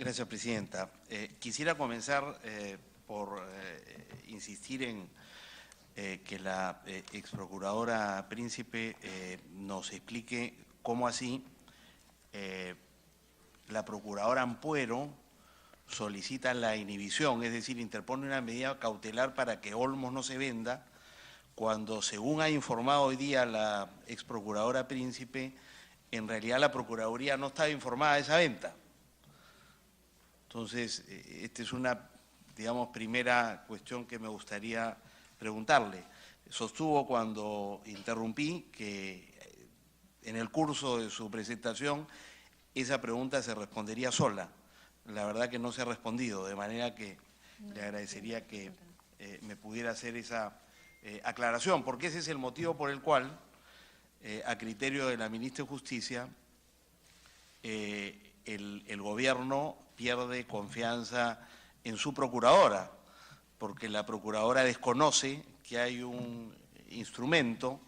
Gracias, Presidenta. Quisiera comenzar por insistir en que la exprocuradora Príncipe nos explique cómo así la procuradora Ampuero solicita la inhibición, es decir, interpone una medida cautelar para que Olmos no se venda, cuando, según ha informado hoy día la exprocuradora Príncipe, en realidad la Procuraduría no estaba informada de esa venta. Entonces, esta es una, digamos, primera cuestión que me gustaría preguntarle. Sostuvo cuando interrumpí que en el curso de su presentación esa pregunta se respondería sola. La verdad que no se ha respondido, de manera que le agradecería que me pudiera hacer esa aclaración, porque ese es el motivo por el cual, a criterio de la Ministra de Justicia, el Gobierno pierde confianza en su procuradora, porque la procuradora desconoce que hay un instrumento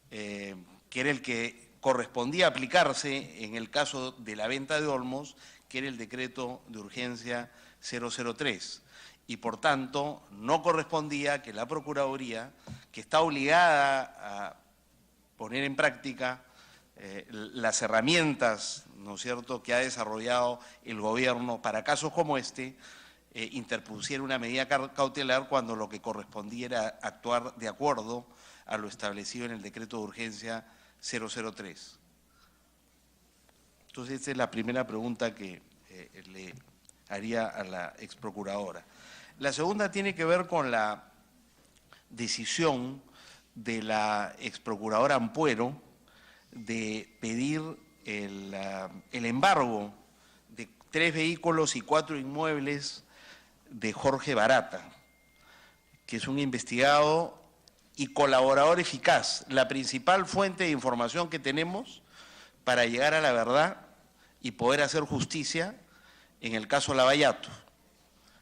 que era el que correspondía aplicarse en el caso de la venta de Olmos, que era el decreto de urgencia 003, y por tanto no correspondía que la Procuraduría, que está obligada a poner en práctica las herramientas, ¿no es cierto?, que ha desarrollado el Gobierno para casos como este, interpusiera una medida cautelar cuando lo que correspondía era actuar de acuerdo a lo establecido en el decreto de urgencia 003. Entonces, esta es la primera pregunta que le haría a la exprocuradora. La segunda tiene que ver con la decisión de la exprocuradora Ampuero de pedir el embargo de 3 vehículos y 4 inmuebles de Jorge Barata, que es un investigado y colaborador eficaz, la principal fuente de información que tenemos para llegar a la verdad y poder hacer justicia en el caso Lavallato.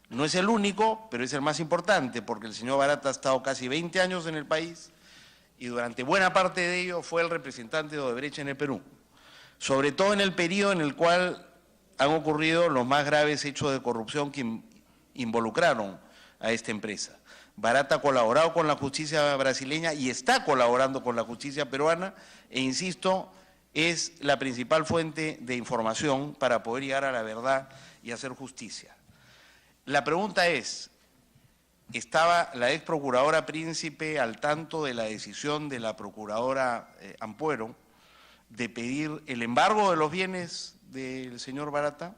No es el único, pero es el más importante, porque el señor Barata ha estado casi 20 años en el país y durante buena parte de ello fue el representante de Odebrecht en el Perú, sobre todo en el periodo en el cual han ocurrido los más graves hechos de corrupción que involucraron a esta empresa. Barata ha colaborado con la justicia brasileña y está colaborando con la justicia peruana e, insisto, es la principal fuente de información para poder llegar a la verdad y hacer justicia. La pregunta es, ¿estaba la ex procuradora Príncipe al tanto de la decisión de la procuradora Ampuero de pedir el embargo de los bienes del señor Barata?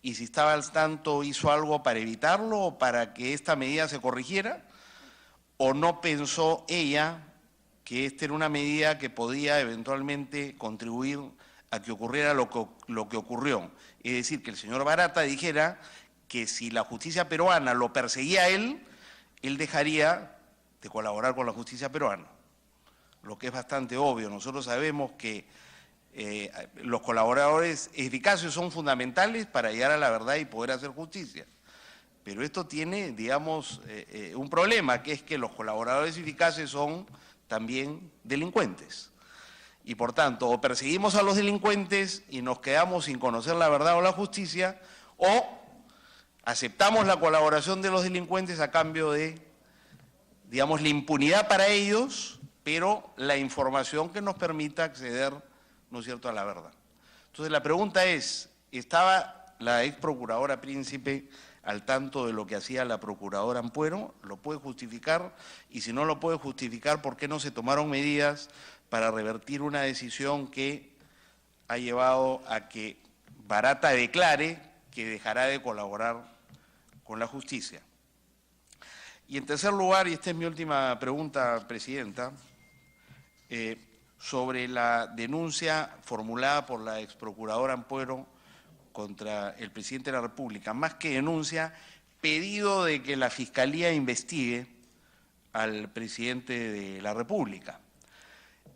Y si estaba al tanto, ¿hizo algo para evitarlo o para que esta medida se corrigiera? ¿O no pensó ella que esta era una medida que podía eventualmente contribuir a que ocurriera lo que ocurrió? Es decir, que el señor Barata dijera que si la justicia peruana lo perseguía a él dejaría de colaborar con la justicia peruana, lo que es bastante obvio. Nosotros sabemos que los colaboradores eficaces son fundamentales para llegar a la verdad y poder hacer justicia. Pero esto tiene, digamos, un problema, que es que los colaboradores eficaces son también delincuentes. Y por tanto, o perseguimos a los delincuentes y nos quedamos sin conocer la verdad o la justicia, o aceptamos la colaboración de los delincuentes a cambio de, digamos, la impunidad para ellos, pero la información que nos permita acceder, ¿no es cierto?, a la verdad. Entonces, la pregunta es, ¿estaba la ex procuradora Príncipe al tanto de lo que hacía la procuradora Ampuero? ¿Lo puede justificar? Y si no lo puede justificar, ¿por qué no se tomaron medidas para revertir una decisión que ha llevado a que Barata declare que dejará de colaborar con la justicia? Y en tercer lugar, y esta es mi última pregunta, Presidenta, sobre la denuncia formulada por la exprocuradora Ampuero contra el presidente de la República, más que denuncia, pedido de que la Fiscalía investigue al presidente de la República.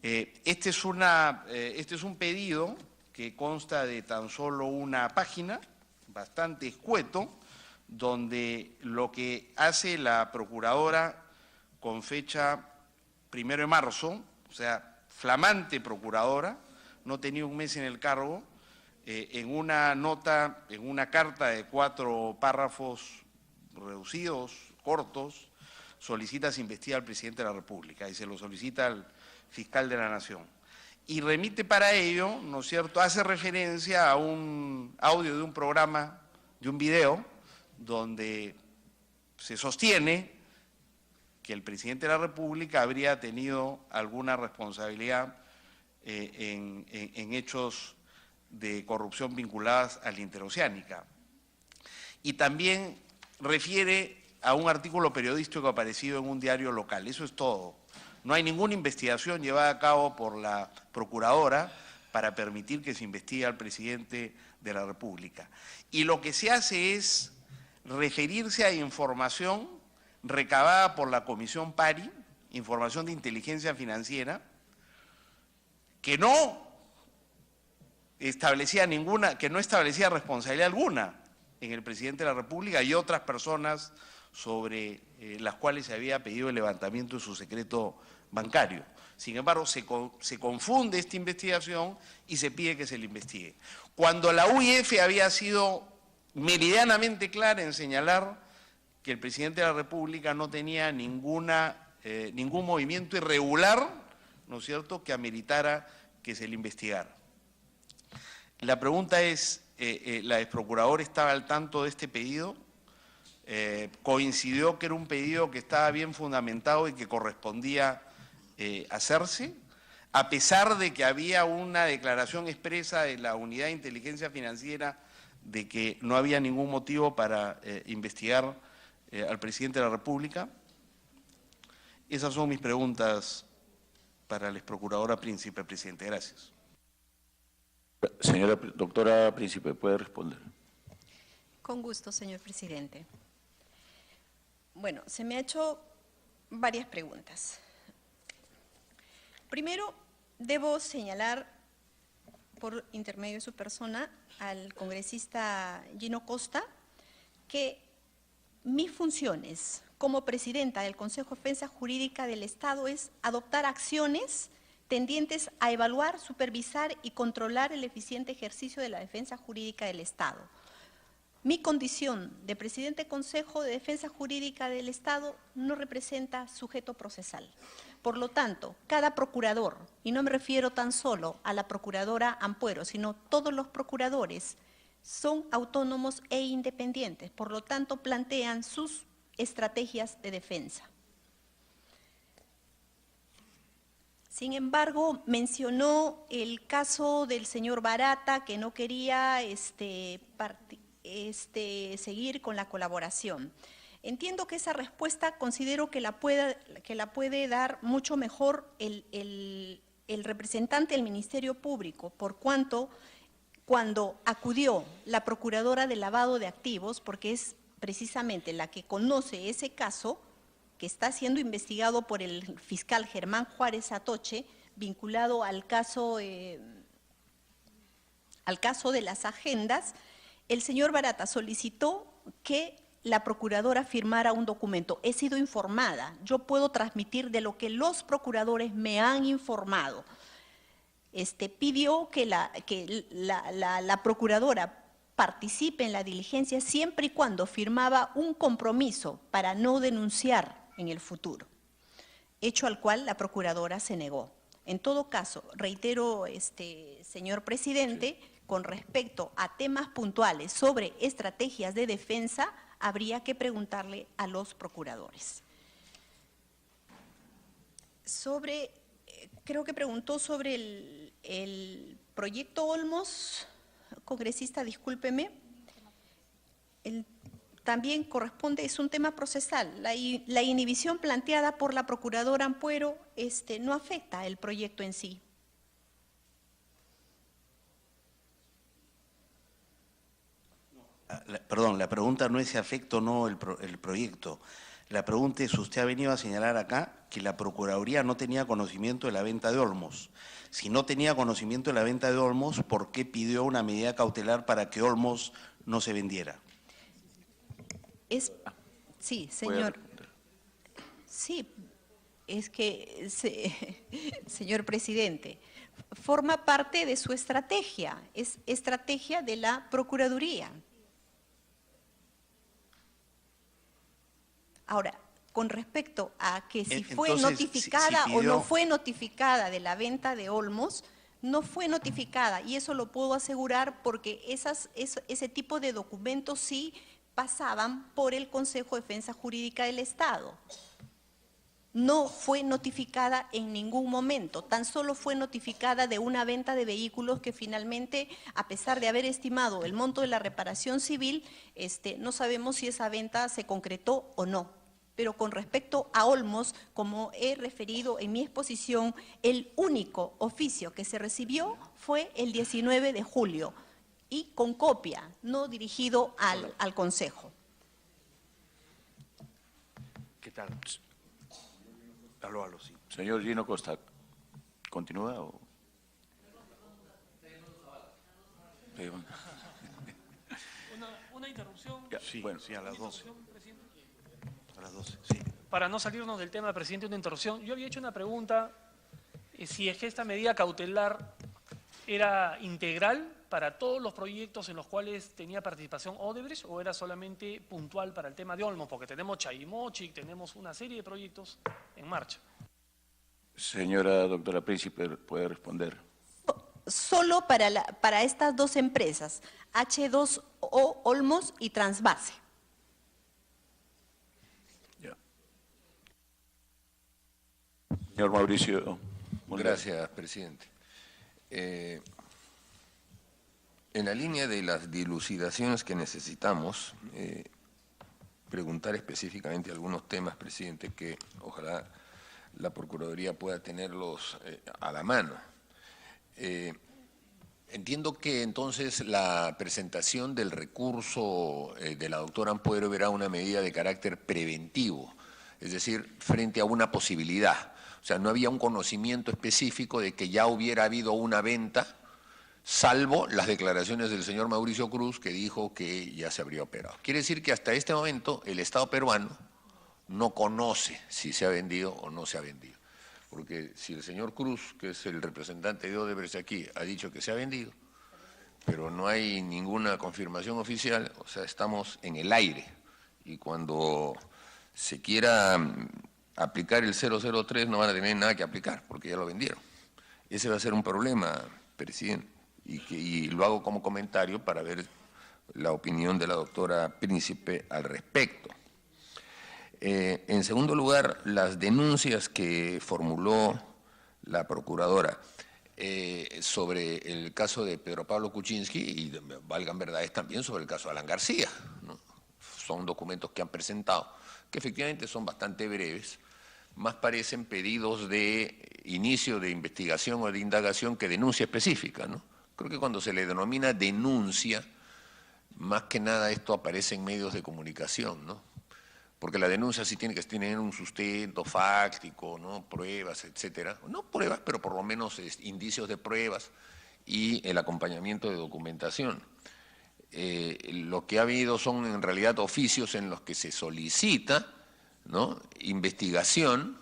Este es un pedido que consta de tan solo una página, bastante escueto, donde lo que hace la procuradora con fecha 1 de marzo, o sea, flamante procuradora, no tenía un mes en el cargo, en una nota, en una carta de 4 párrafos reducidos, cortos, solicita se investigue al presidente de la República y se lo solicita al fiscal de la Nación. Y remite para ello, ¿no es cierto?, hace referencia a un audio de un programa, de un video, donde se sostiene que el presidente de la República habría tenido alguna responsabilidad en hechos de corrupción vinculadas a la Interoceánica. Y también refiere a un artículo periodístico aparecido en un diario local. Eso es todo. No hay ninguna investigación llevada a cabo por la Procuradora para permitir que se investigue al presidente de la República. Y lo que se hace es referirse a información recabada por la Comisión PARI, información de inteligencia financiera, que no establecía responsabilidad alguna en el presidente de la República y otras personas sobre las cuales se había pedido el levantamiento de su secreto bancario. Sin embargo, se confunde esta investigación y se pide que se le investigue. Cuando la UIF había sido meridianamente clara en señalar que el presidente de la República no tenía ningún movimiento irregular, ¿no es cierto?, que ameritara que se le investigara. La pregunta es, ¿la exprocuradora estaba al tanto de este pedido? ¿Coincidió que era un pedido que estaba bien fundamentado y que correspondía hacerse? A pesar de que había una declaración expresa de la Unidad de Inteligencia Financiera de que no había ningún motivo para investigar al presidente de la República. Esas son mis preguntas para la exprocuradora Príncipe, presidente. Gracias. Señora doctora Príncipe, ¿puede responder? Con gusto, señor presidente. Bueno, se me ha hecho varias preguntas. Primero, debo señalar, por intermedio de su persona, al congresista Gino Costa, que mis funciones como presidenta del Consejo de Defensa Jurídica del Estado es adoptar acciones tendientes a evaluar, supervisar y controlar el eficiente ejercicio de la defensa jurídica del Estado. Mi condición de presidente del Consejo de Defensa Jurídica del Estado no representa sujeto procesal. Por lo tanto, cada procurador, y no me refiero tan solo a la procuradora Ampuero, sino todos los procuradores, son autónomos e independientes, por lo tanto plantean sus estrategias de defensa. Sin embargo, mencionó el caso del señor Barata, que no quería seguir con la colaboración. Entiendo que esa respuesta considero que la puede dar mucho mejor el representante del Ministerio Público, por cuanto cuando acudió la Procuradora de Lavado de Activos, porque es precisamente la que conoce ese caso, que está siendo investigado por el fiscal Germán Juárez Atoche, vinculado al caso de las agendas, el señor Barata solicitó que la procuradora firmara un documento. He sido informada, yo puedo transmitir de lo que los procuradores me han informado. Pidió que la procuradora participe en la diligencia siempre y cuando firmaba un compromiso para no denunciar en el futuro, hecho al cual la procuradora se negó. En todo caso, reitero, señor presidente, con respecto a temas puntuales sobre estrategias de defensa, habría que preguntarle a los procuradores. Creo que preguntó sobre el proyecto Olmos, congresista, discúlpeme. También corresponde, es un tema procesal. La inhibición planteada por la procuradora Ampuero no afecta el proyecto en sí. Perdón, la pregunta no es si afecta o no el proyecto. La pregunta es, usted ha venido a señalar acá que la Procuraduría no tenía conocimiento de la venta de Olmos. Si no tenía conocimiento de la venta de Olmos, ¿por qué pidió una medida cautelar para que Olmos no se vendiera? Sí, señor. Sí, es que, señor presidente, forma parte de su estrategia, es estrategia de la Procuraduría. Ahora, con respecto a que si fue Entonces, notificada si o no pidió- fue notificada de la venta de Olmos, no fue notificada, y eso lo puedo asegurar porque ese tipo de documentos sí pasaban por el Consejo de Defensa Jurídica del Estado. No fue notificada en ningún momento, tan solo fue notificada de una venta de vehículos que finalmente, a pesar de haber estimado el monto de la reparación civil, no sabemos si esa venta se concretó o no. Pero con respecto a Olmos, como he referido en mi exposición, el único oficio que se recibió fue el 19 de julio y con copia, no dirigido al Consejo. ¿Qué tal? Aló, sí. Señor Gino Costa, ¿continúa o...? Una interrupción. Ya, Sí, bueno. sí, a las 12. Presidente. A las 12, sí. Para no salirnos del tema, presidente, una interrupción. Yo había hecho una pregunta, si es que esta medida cautelar era integral para todos los proyectos en los cuales tenía participación Odebrecht o era solamente puntual para el tema de Olmos, porque tenemos Chayimochic, tenemos una serie de proyectos en marcha. Señora doctora Príncipe, ¿puede responder? Solo para estas dos empresas, H2O Olmos y Transbase. Ya. Señor Mauricio Mulder. Gracias, presidente. En la línea de las dilucidaciones que necesitamos, preguntar específicamente algunos temas, presidente, que ojalá la Procuraduría pueda tenerlos a la mano. Entiendo que entonces la presentación del recurso de la doctora Ampuero era una medida de carácter preventivo, es decir, frente a una posibilidad. O sea, no había un conocimiento específico de que ya hubiera habido una venta, salvo las declaraciones del señor Mauricio Cruz, que dijo que ya se habría operado. Quiere decir que hasta este momento el Estado peruano no conoce si se ha vendido o no se ha vendido. Porque si el señor Cruz, que es el representante de Odebrecht aquí, ha dicho que se ha vendido, pero no hay ninguna confirmación oficial, o sea, estamos en el aire. Y cuando se quiera aplicar el 003 no van a tener nada que aplicar, porque ya lo vendieron. Ese va a ser un problema, presidente, y lo hago como comentario para ver la opinión de la doctora Príncipe al respecto. En segundo lugar, las denuncias que formuló la procuradora sobre el caso de Pedro Pablo Kuczynski, y valgan verdades también sobre el caso de Alan García, ¿no? Son documentos que han presentado, que efectivamente son bastante breves, más parecen pedidos de inicio de investigación o de indagación que denuncia específica, ¿no? Creo que cuando se le denomina denuncia, más que nada esto aparece en medios de comunicación, ¿no? Porque la denuncia sí tiene que tener un sustento fáctico, ¿no? Pruebas, etcétera. No pruebas, pero por lo menos indicios de pruebas y el acompañamiento de documentación. Lo que ha habido son en realidad oficios en los que se solicita, ¿no?, investigación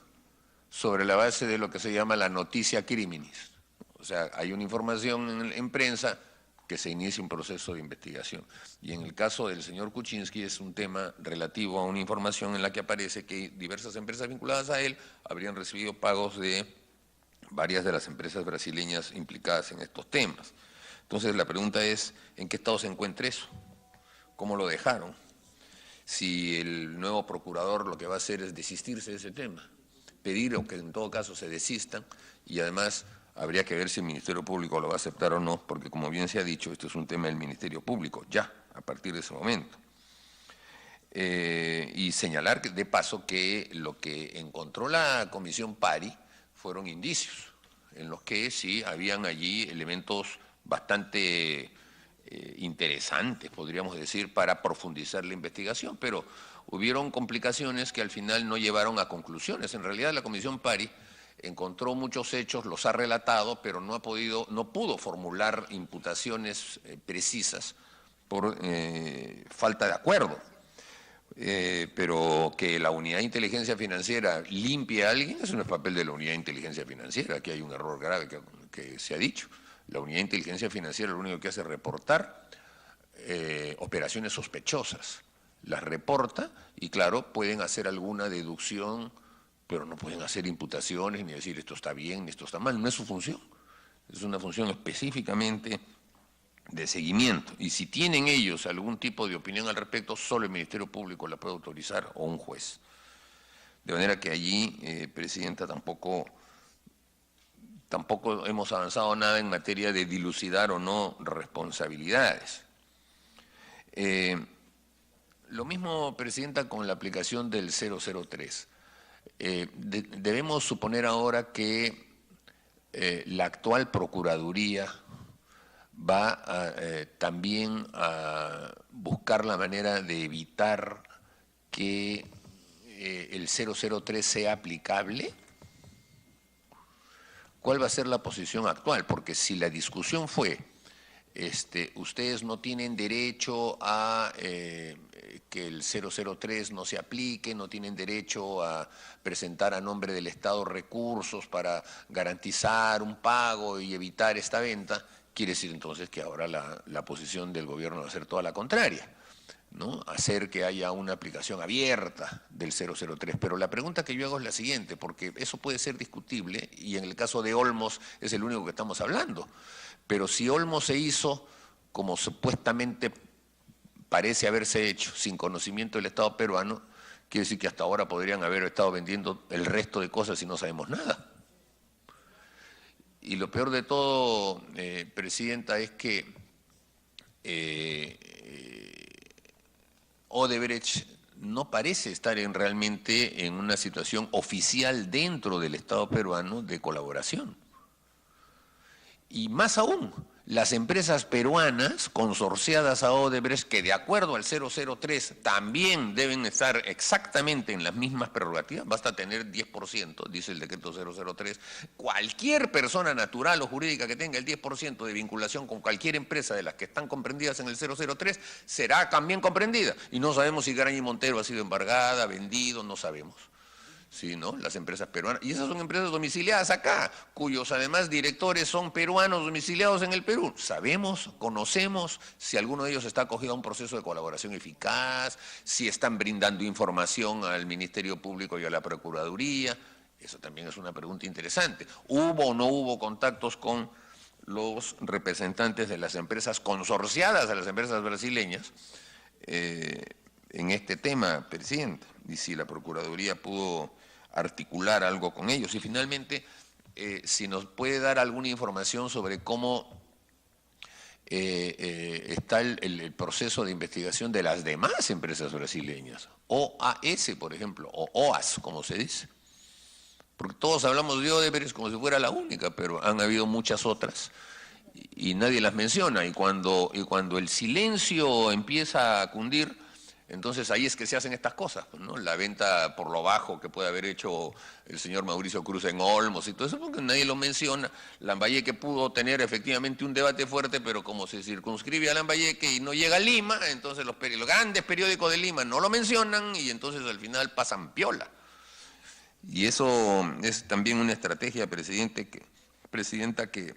sobre la base de lo que se llama la noticia criminis. O sea, hay una información en prensa que se inicie un proceso de investigación. Y en el caso del señor Kuczynski es un tema relativo a una información en la que aparece que diversas empresas vinculadas a él habrían recibido pagos de varias de las empresas brasileñas implicadas en estos temas. Entonces la pregunta es, ¿en qué estado se encuentra eso? ¿Cómo lo dejaron? Si el nuevo procurador lo que va a hacer es desistirse de ese tema, pedir o que en todo caso se desistan, y además habría que ver si el Ministerio Público lo va a aceptar o no, porque como bien se ha dicho, esto es un tema del Ministerio Público, ya, a partir de ese momento. Y señalar de paso que lo que encontró la Comisión Pari fueron indicios, en los que sí habían allí elementos bastante interesantes, podríamos decir, para profundizar la investigación, pero hubieron complicaciones que al final no llevaron a conclusiones. En realidad la Comisión Pari encontró muchos hechos, los ha relatado, pero no pudo formular imputaciones precisas por falta de acuerdo. Pero que la Unidad de Inteligencia Financiera limpie a alguien, eso no es papel de la Unidad de Inteligencia Financiera, aquí hay un error grave que se ha dicho. La Unidad de Inteligencia Financiera lo único que hace es reportar operaciones sospechosas. Las reporta y, claro, pueden hacer alguna deducción, pero no pueden hacer imputaciones ni decir esto está bien ni esto está mal. No es su función. Es una función específicamente de seguimiento. Y si tienen ellos algún tipo de opinión al respecto, solo el Ministerio Público la puede autorizar o un juez. De manera que allí, Presidenta, tampoco hemos avanzado nada en materia de dilucidar o no responsabilidades. Lo mismo, Presidenta, con la aplicación del 003. Debemos suponer ahora que la actual Procuraduría va también a buscar la manera de evitar que el 003 sea aplicable. ¿Cuál va a ser la posición actual? Porque si la discusión fue ustedes no tienen derecho a que el 003 no se aplique, no tienen derecho a presentar a nombre del Estado recursos para garantizar un pago y evitar esta venta, quiere decir entonces que ahora la posición del gobierno va a ser toda la contraria, ¿no? Hacer que haya una aplicación abierta del 003. Pero la pregunta que yo hago es la siguiente, porque eso puede ser discutible y en el caso de Olmos es el único que estamos hablando. Pero si Olmos se hizo como supuestamente parece haberse hecho, sin conocimiento del Estado peruano, quiere decir que hasta ahora podrían haber estado vendiendo el resto de cosas y no sabemos nada. Y lo peor de todo, Presidenta, es que Odebrecht no parece estar realmente en una situación oficial dentro del Estado peruano de colaboración. Y más aún, las empresas peruanas consorciadas a Odebrecht, que de acuerdo al 003 también deben estar exactamente en las mismas prerrogativas, basta tener 10%, dice el decreto 003, cualquier persona natural o jurídica que tenga el 10% de vinculación con cualquier empresa de las que están comprendidas en el 003 será también comprendida. Y no sabemos si Garaña y Montero ha sido embargada, vendido, no sabemos. Sí, ¿no? Las empresas peruanas. Y esas son empresas domiciliadas acá, cuyos además directores son peruanos domiciliados en el Perú. Sabemos, conocemos si alguno de ellos está acogido a un proceso de colaboración eficaz, si están brindando información al Ministerio Público y a la Procuraduría. Eso también es una pregunta interesante. ¿Hubo o no hubo contactos con los representantes de las empresas consorciadas a las empresas brasileñas en este tema, Presidenta? Y si la Procuraduría pudo articular algo con ellos. Y finalmente, si nos puede dar alguna información sobre cómo está el proceso de investigación de las demás empresas brasileñas, OAS, por ejemplo, o OAS, como se dice. Porque todos hablamos de Odebrecht como si fuera la única, pero han habido muchas otras y nadie las menciona. Y cuando el silencio empieza a cundir, entonces ahí es que se hacen estas cosas, ¿no? La venta por lo bajo que puede haber hecho el señor Mauricio Cruz en Olmos y todo eso, porque nadie lo menciona. Lambayeque pudo tener efectivamente un debate fuerte, pero como se circunscribe a Lambayeque y no llega a Lima, entonces los grandes periódicos de Lima no lo mencionan y entonces al final pasan piola. Y eso es también una estrategia, Presidenta, que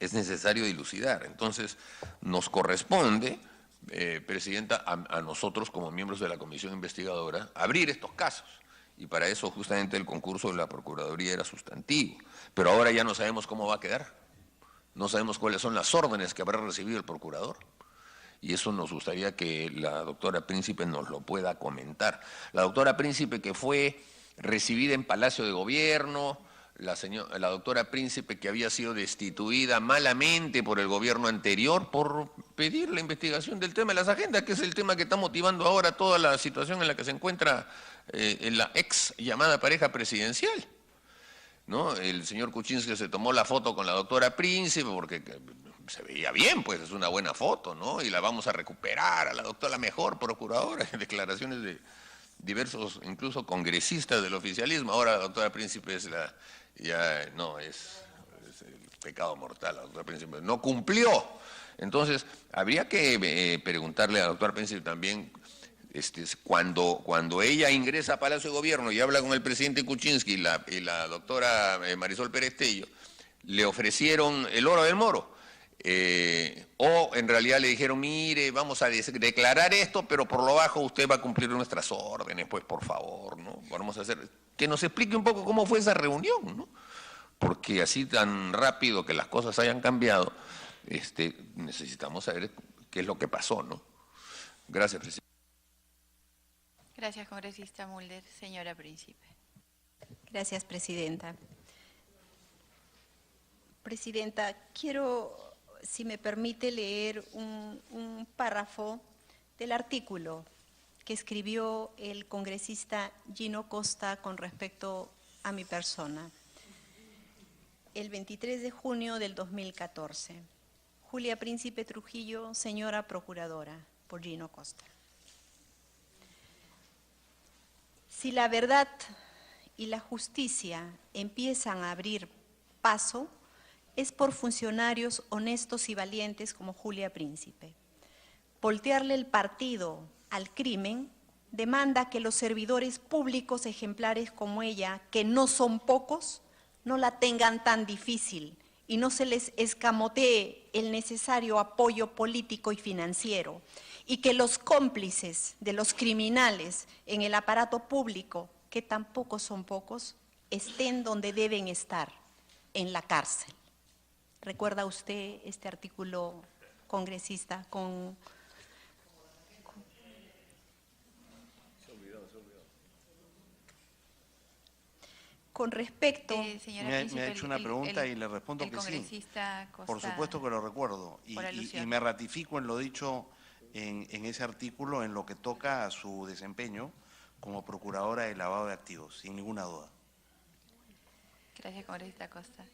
es necesario dilucidar. Entonces nos corresponde, Presidenta, a nosotros como miembros de la Comisión Investigadora, abrir estos casos. Y para eso justamente el concurso de la Procuraduría era sustantivo. Pero ahora ya no sabemos cómo va a quedar. No sabemos cuáles son las órdenes que habrá recibido el Procurador. Y eso nos gustaría que la doctora Príncipe nos lo pueda comentar. La doctora Príncipe, que fue recibida en Palacio de Gobierno, la doctora Príncipe, que había sido destituida malamente por el gobierno anterior por pedir la investigación del tema de las agendas, que es el tema que está motivando ahora toda la situación en la que se encuentra en la ex llamada pareja presidencial, ¿no? El señor Kuczynski se tomó la foto con la doctora Príncipe porque se veía bien, pues es una buena foto, ¿no? Y la vamos a recuperar a la doctora, la mejor procuradora, en declaraciones de diversos, incluso congresistas del oficialismo. Ahora la doctora Príncipe es es el pecado mortal. La doctora Príncipe no cumplió. Entonces, habría que preguntarle a la doctora Príncipe también, cuando ella ingresa a Palacio de Gobierno y habla con el presidente Kuczynski y la doctora Marisol Pérez Tello, le ofrecieron el oro del moro. O en realidad le dijeron, mire, vamos a declarar esto, pero por lo bajo usted va a cumplir nuestras órdenes, pues por favor, ¿no? Vamos a hacer, que nos explique un poco cómo fue esa reunión, ¿no? Porque así tan rápido que las cosas hayan cambiado, necesitamos saber qué es lo que pasó, ¿no? Gracias, presidente. Gracias, congresista Mulder. Señora Príncipe. Gracias, presidenta. Presidenta, quiero, si me permite, leer un párrafo del artículo que escribió el congresista Gino Costa con respecto a mi persona. El 23 de junio del 2014. Julia Príncipe Trujillo, señora procuradora, por Gino Costa. Si la verdad y la justicia empiezan a abrir paso, es por funcionarios honestos y valientes como Julia Príncipe. Voltearle el partido al crimen demanda que los servidores públicos ejemplares como ella, que no son pocos, no la tengan tan difícil y no se les escamotee el necesario apoyo político y financiero, y que los cómplices de los criminales en el aparato público, que tampoco son pocos, estén donde deben estar, en la cárcel. ¿Recuerda usted este artículo, congresista, con respecto? Señora Me Príncipe, ha hecho una pregunta y le respondo que sí. Congresista Costa, Por supuesto que lo recuerdo. Y me ratifico en lo dicho en ese artículo en lo que toca a su desempeño como procuradora de lavado de activos, sin ninguna duda. Gracias, congresista Costa.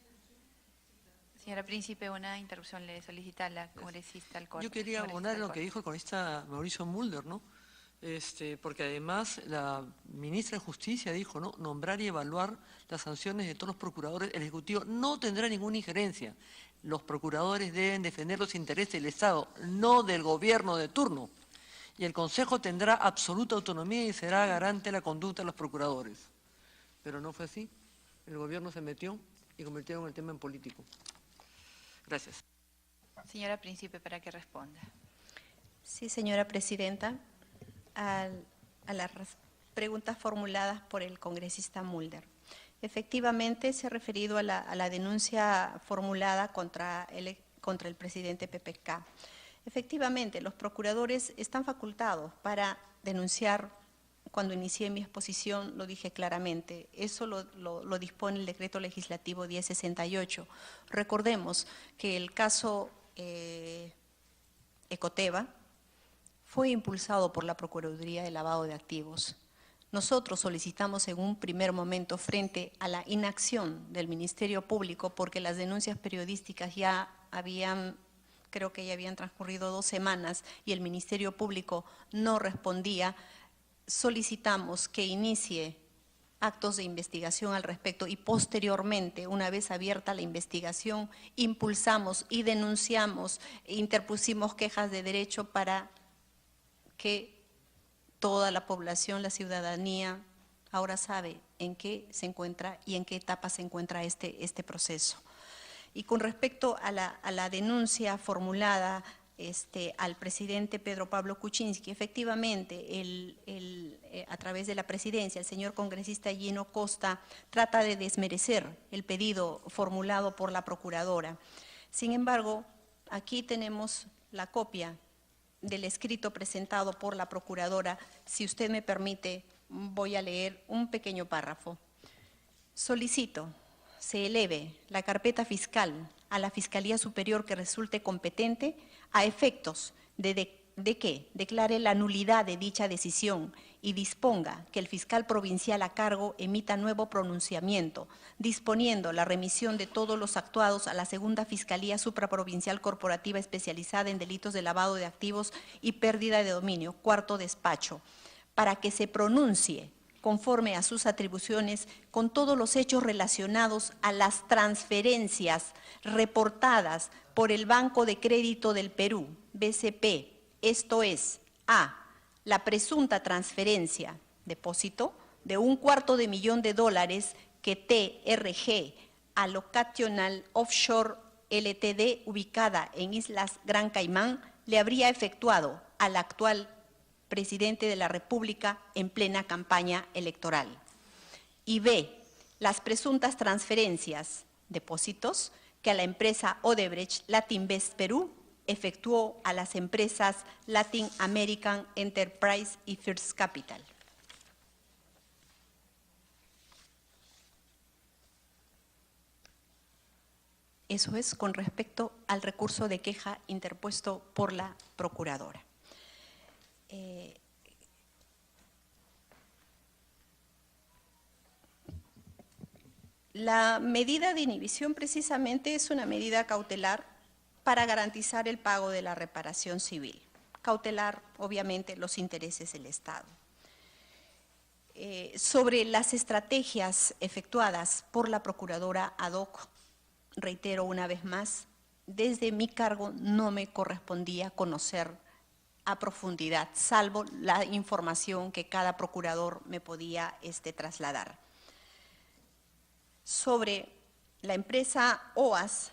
Señora Príncipe, una interrupción le solicita a la congresista Alcorta. Yo quería abonar lo que dijo el congresista Mauricio Mulder, ¿no? Porque además la ministra de Justicia dijo, ¿no?, nombrar y evaluar las sanciones de todos los procuradores. El Ejecutivo no tendrá ninguna injerencia. Los procuradores deben defender los intereses del Estado, no del gobierno de turno. Y el Consejo tendrá absoluta autonomía y será garante de la conducta de los procuradores. Pero no fue así. El gobierno se metió y convirtieron el tema en político. Gracias. Señora Príncipe, para que responda. Sí, señora presidenta. A las preguntas formuladas por el congresista Mulder. Efectivamente, se ha referido a la denuncia formulada contra el presidente PPK. Efectivamente, los procuradores están facultados para denunciar. Cuando inicié mi exposición lo dije claramente, eso lo dispone el decreto legislativo 1068. Recordemos que el caso Ecoteva fue impulsado por la Procuraduría de Lavado de Activos. Nosotros solicitamos en un primer momento, frente a la inacción del Ministerio Público, porque las denuncias periodísticas creo que ya habían transcurrido 2 semanas y el Ministerio Público no respondía, solicitamos que inicie actos de investigación al respecto y posteriormente, una vez abierta la investigación, impulsamos y denunciamos, interpusimos quejas de derecho para que toda la población, la ciudadanía, ahora sabe en qué se encuentra y en qué etapa se encuentra este proceso. Y con respecto a la denuncia formulada al presidente Pedro Pablo Kuczynski, efectivamente, a través de la presidencia, el señor congresista Gino Costa trata de desmerecer el pedido formulado por la procuradora. Sin embargo, aquí tenemos la copia del escrito presentado por la procuradora. Si usted me permite, voy a leer un pequeño párrafo. Solicito se eleve la carpeta fiscal a la Fiscalía Superior que resulte competente a efectos de que declare la nulidad de dicha decisión y disponga que el fiscal provincial a cargo emita nuevo pronunciamiento, disponiendo la remisión de todos los actuados a la segunda Fiscalía Supraprovincial Corporativa especializada en delitos de lavado de activos y pérdida de dominio, 4º despacho, para que se pronuncie conforme a sus atribuciones con todos los hechos relacionados a las transferencias reportadas por el Banco de Crédito del Perú, BCP, esto es, a la presunta transferencia, depósito, de $250,000 que TRG Allocational Offshore Ltd, ubicada en Islas Gran Caimán, le habría efectuado al actual presidente de la República en plena campaña electoral. Y B, las presuntas transferencias, depósitos, que a la empresa Odebrecht Latinvest Perú efectuó a las empresas Latin American Enterprise y First Capital. Eso es con respecto al recurso de queja interpuesto por la Procuradora. La medida de inhibición precisamente es una medida cautelar para garantizar el pago de la reparación civil. Cautelar, obviamente, los intereses del Estado. Sobre las estrategias efectuadas por la Procuradora ad hoc, reitero una vez más, desde mi cargo no me correspondía conocer a profundidad, salvo la información que cada procurador me podía trasladar. Sobre la empresa OAS,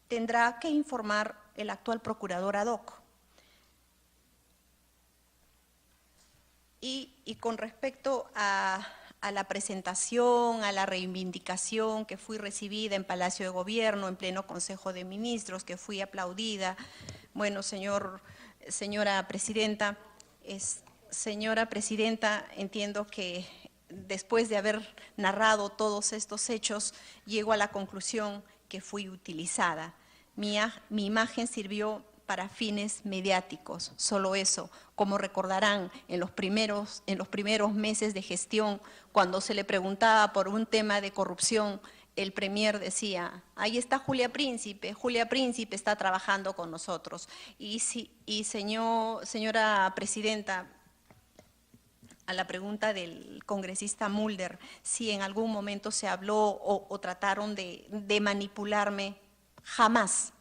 tendrá que informar el actual procurador ad hoc. Y con respecto a la presentación, a la reivindicación que fui recibida en Palacio de Gobierno, en pleno Consejo de Ministros, que fui aplaudida. Bueno, señora Presidenta, entiendo que después de haber narrado todos estos hechos, llego a la conclusión que fui utilizada. Mi imagen sirvió para fines mediáticos, solo eso. Como recordarán, en los primeros meses de gestión, cuando se le preguntaba por un tema de corrupción, el premier decía, ahí está Julia Príncipe está trabajando con nosotros. Señora Presidenta, a la pregunta del congresista Mulder, si en algún momento se habló o trataron de manipularme, jamás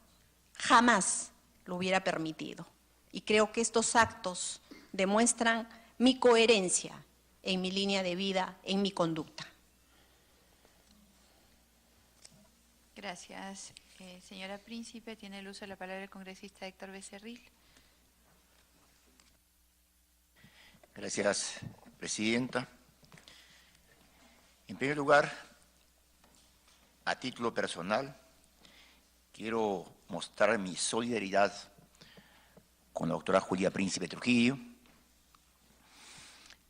lo hubiera permitido. Y creo que estos actos demuestran mi coherencia en mi línea de vida, en mi conducta. Gracias. Señora Príncipe, tiene el uso de la palabra el congresista Héctor Becerril. Gracias, Presidenta. En primer lugar, a título personal, quiero mostrar mi solidaridad con la doctora Julia Príncipe Trujillo,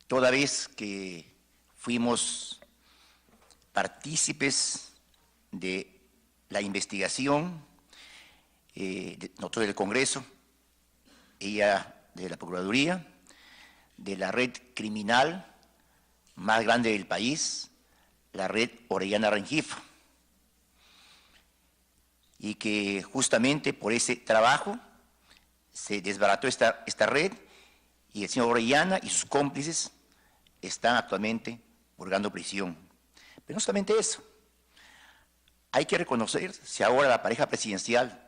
toda vez que fuimos partícipes de la investigación, nosotros del Congreso, ella de la Procuraduría, de la red criminal más grande del país, la red Orellana Rengifo, y que justamente por ese trabajo se desbarató esta red y el señor Orellana y sus cómplices están actualmente purgando prisión. Pero no solamente eso, hay que reconocer si ahora la pareja presidencial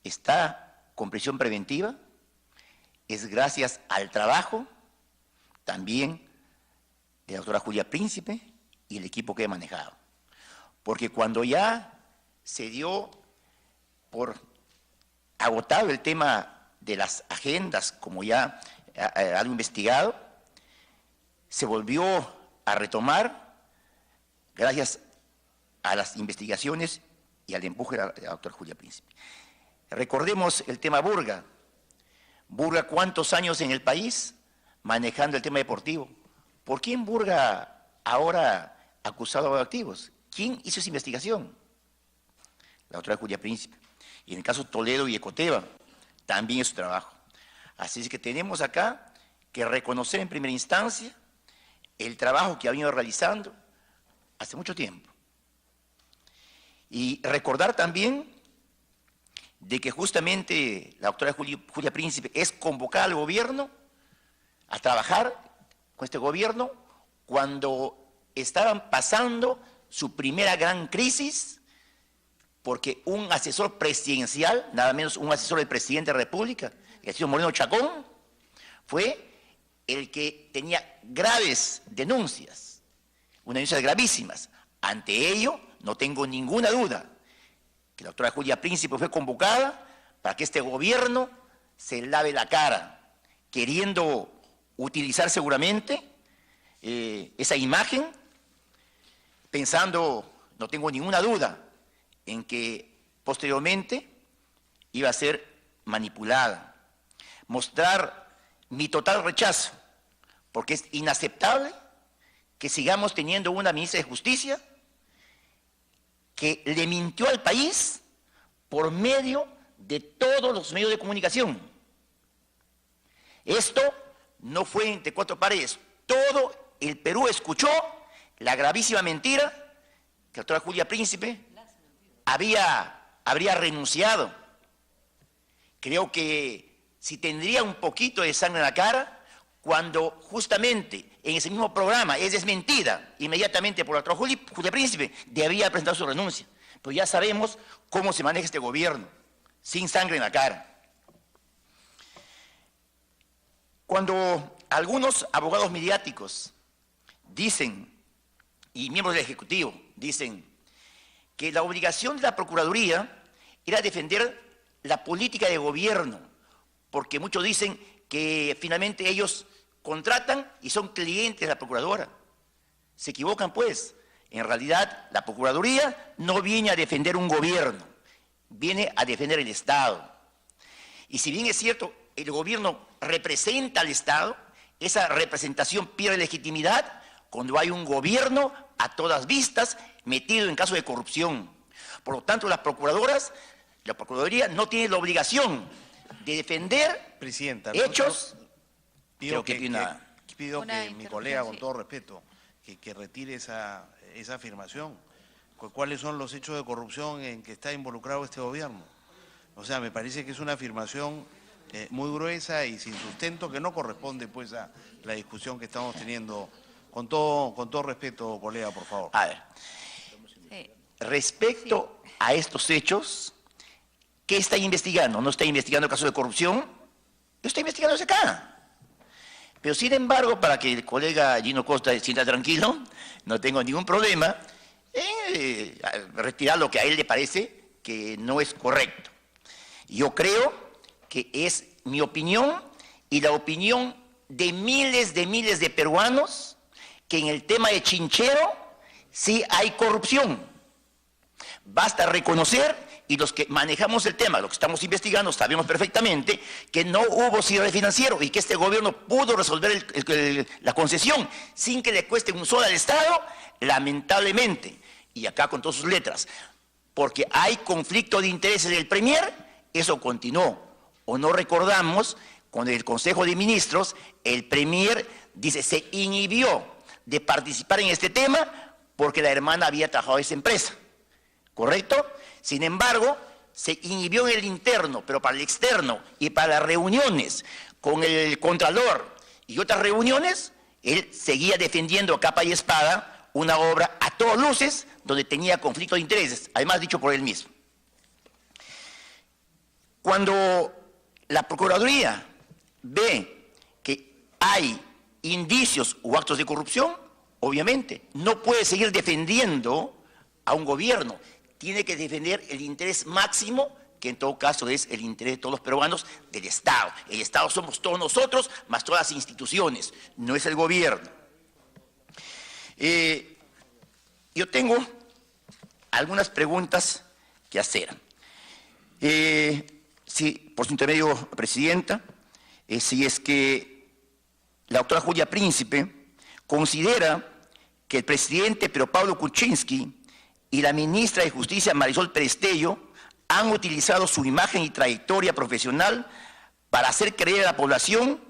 está con prisión preventiva, es gracias al trabajo también de la doctora Julia Príncipe y el equipo que he manejado. Porque cuando ya se dio por agotado el tema de las agendas, como ya algo investigado, se volvió a retomar gracias a las investigaciones y al empuje de la doctora Julia Príncipe. Recordemos el tema Burga. Burga, ¿cuántos años en el país manejando el tema deportivo? ¿Por quién Burga ahora acusado de activos? ¿Quién hizo esa investigación? La doctora Julia Príncipe. Y en el caso Toledo y Ecoteva, también es su trabajo. Así es que tenemos acá que reconocer en primera instancia el trabajo que ha venido realizando hace mucho tiempo. Y recordar también de que justamente la doctora Julia Príncipe es convocada al gobierno a trabajar con este gobierno cuando estaban pasando su primera gran crisis, porque un asesor presidencial, nada menos un asesor del presidente de la República, el señor Moreno Chacón, fue el que tenía graves denuncias, unas denuncias gravísimas. Ante ello, no tengo ninguna duda que la doctora Julia Príncipe fue convocada para que este gobierno se lave la cara, queriendo utilizar seguramente esa imagen, pensando, no tengo ninguna duda, en que posteriormente iba a ser manipulada. Mostrar mi total rechazo, porque es inaceptable que sigamos teniendo una ministra de Justicia que le mintió al país por medio de todos los medios de comunicación. Esto no fue entre cuatro paredes. Todo el Perú escuchó la gravísima mentira que la doctora Julia Príncipe habría renunciado. Creo que si tendría un poquito de sangre en la cara, cuando justamente en ese mismo programa es desmentida inmediatamente por la doctora Julia Príncipe, debía presentar su renuncia. Pero ya sabemos cómo se maneja este gobierno, sin sangre en la cara. Cuando algunos abogados mediáticos dicen, y miembros del Ejecutivo dicen, que la obligación de la Procuraduría era defender la política de gobierno, porque muchos dicen que finalmente ellos contratan y son clientes de la Procuradora. Se equivocan, pues. En realidad, la Procuraduría no viene a defender un gobierno, viene a defender el Estado. Y si bien es cierto, el gobierno representa al Estado, esa representación pierde legitimidad cuando hay un gobierno a todas vistas metido en casos de corrupción. Por lo tanto, la Procuraduría no tiene la obligación de defender hechos. Pido que Una mi colega, con interrupción, todo respeto, que retire esa afirmación. ¿Cuáles son los hechos de corrupción en que está involucrado este gobierno? O sea, me parece que es una afirmación muy gruesa y sin sustento que no corresponde pues a la discusión que estamos teniendo. Con todo respeto, colega, por favor. A ver, respecto a estos hechos, ¿qué está investigando? ¿No está investigando casos de corrupción? Yo estoy investigando ese acá. Pero sin embargo, para que el colega Gino Costa se sienta tranquilo, no tengo ningún problema en retirar lo que a él le parece que no es correcto. Yo creo que es mi opinión y la opinión de miles de peruanos que en el tema de Chinchero sí hay corrupción. Basta reconocer, y los que manejamos el tema, los que estamos investigando, sabemos perfectamente que no hubo cierre financiero y que este gobierno pudo resolver la concesión sin que le cueste un sol al Estado, lamentablemente, y acá con todas sus letras, porque hay conflicto de intereses del Premier, eso continuó. O no recordamos, con el Consejo de Ministros, el Premier dice, se inhibió de participar en este tema porque la hermana había trabajado en esa empresa. ¿Correcto? Sin embargo, se inhibió en el interno, pero para el externo y para las reuniones con el Contralor y otras reuniones, él seguía defendiendo a capa y espada una obra a todas luces donde tenía conflicto de intereses, además dicho por él mismo. Cuando la Procuraduría ve que hay indicios o actos de corrupción, obviamente no puede seguir defendiendo a un gobierno. Tiene que defender el interés máximo, que en todo caso es el interés de todos los peruanos, del Estado. El Estado somos todos nosotros, más todas las instituciones, no es el gobierno. Yo tengo algunas preguntas que hacer. Sí, por su intermedio, Presidenta, si es que la doctora Julia Príncipe considera que el presidente Pedro Pablo Kuczynski y la ministra de Justicia Marisol Perestello han utilizado su imagen y trayectoria profesional para hacer creer a la población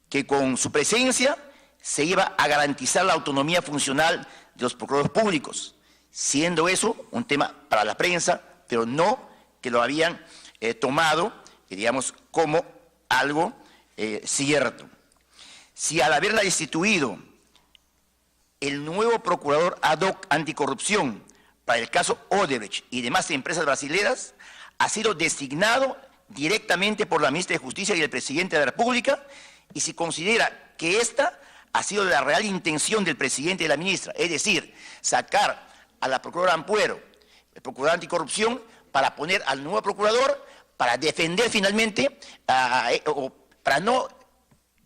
que con su presencia se iba a garantizar la autonomía funcional de los procuradores públicos, siendo eso un tema para la prensa, pero no que lo habían tomado, digamos, como algo cierto. Si al haberla destituido el nuevo procurador ad hoc anticorrupción para el caso Odebrecht y demás empresas brasileras ha sido designado directamente por la ministra de Justicia y el presidente de la República, y si considera que esta ha sido la real intención del presidente y de la ministra, es decir, sacar a la procuradora Ampuero, el procurador anticorrupción, para poner al nuevo procurador, para defender finalmente, o para no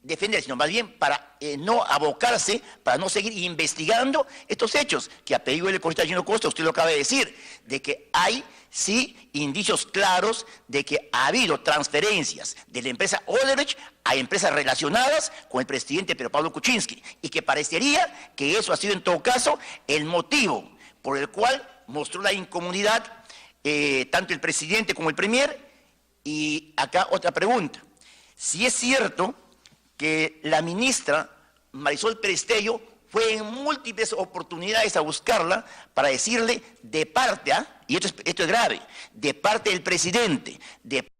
defender, sino más bien para no abocarse, para no seguir investigando estos hechos que a pedido del congresista Gino Costa, usted lo acaba de decir, de que hay sí indicios claros de que ha habido transferencias de la empresa Odebrecht a empresas relacionadas con el presidente Pedro Pablo Kuczynski, y que parecería que eso ha sido en todo caso el motivo por el cual mostró la incomunidad tanto el presidente como el premier. Y acá otra pregunta: si es cierto que la ministra Marisol Perestello fue en múltiples oportunidades a buscarla para decirle de parte, y esto es grave, de parte del presidente, de